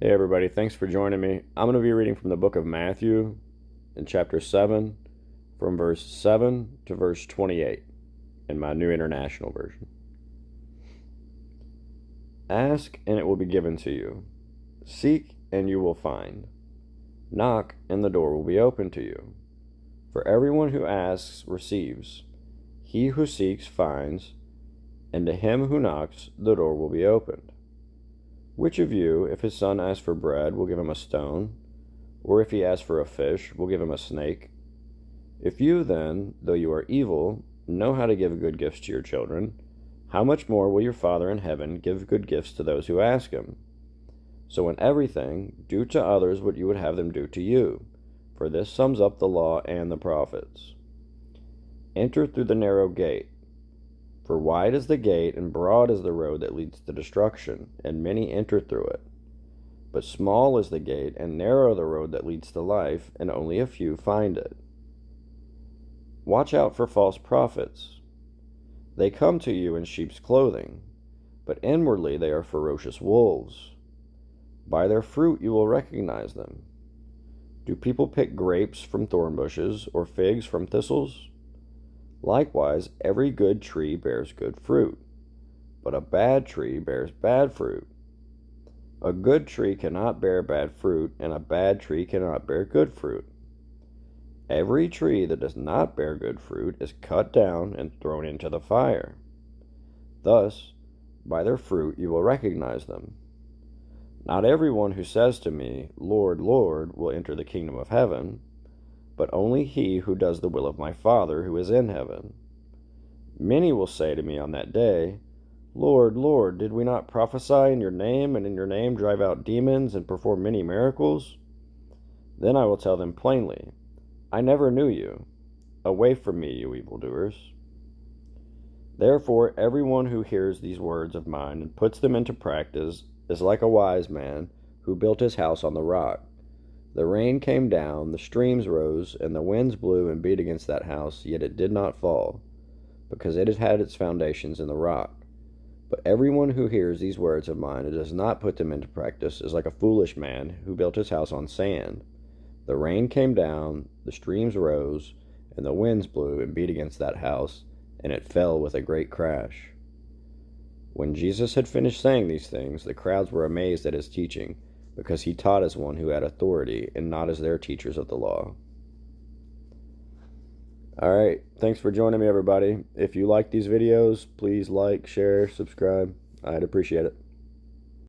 Hey everybody, thanks for joining me. I'm going to be reading from the book of Matthew in chapter 7, from verse 7 to verse 28 in my New International Version. Ask and it will be given to you. Seek and you will find. Knock and the door will be opened to you. For everyone who asks receives. He who seeks finds, and to him who knocks the door will be opened. Which of you, if his son asks for bread, will give him a stone? Or if he asks for a fish, will give him a snake? If you then, though you are evil, know how to give good gifts to your children, how much more will your Father in heaven give good gifts to those who ask him? So in everything, do to others what you would have them do to you, for this sums up the law and the prophets. Enter through the narrow gate. For wide is the gate and broad is the road that leads to destruction, and many enter through it. But small is the gate and narrow the road that leads to life, and only a few find it. Watch out for false prophets. They come to you in sheep's clothing, but inwardly they are ferocious wolves. By their fruit you will recognize them. Do people pick grapes from thorn bushes or figs from thistles? Likewise, every good tree bears good fruit, but a bad tree bears bad fruit. A good tree cannot bear bad fruit, and a bad tree cannot bear good fruit. Every tree that does not bear good fruit is cut down and thrown into the fire. Thus, by their fruit you will recognize them. Not everyone who says to me, Lord, Lord, will enter the kingdom of heaven, but only he who does the will of my Father who is in heaven. Many will say to me on that day, Lord, Lord, did we not prophesy in your name, and in your name drive out demons and perform many miracles? Then I will tell them plainly, I never knew you. Away from me, you evildoers. Therefore, everyone who hears these words of mine and puts them into practice is like a wise man who built his house on the rock. The rain came down, the streams rose, and the winds blew and beat against that house, yet it did not fall, because it had its foundations in the rock. But everyone who hears these words of mine and does not put them into practice is like a foolish man who built his house on sand. The rain came down, the streams rose, and the winds blew and beat against that house, and it fell with a great crash. When Jesus had finished saying these things, the crowds were amazed at his teaching, because he taught as one who had authority and not as their teachers of the law. All right, thanks for joining me, everybody. If you like these videos, please like, share, subscribe. I'd appreciate it.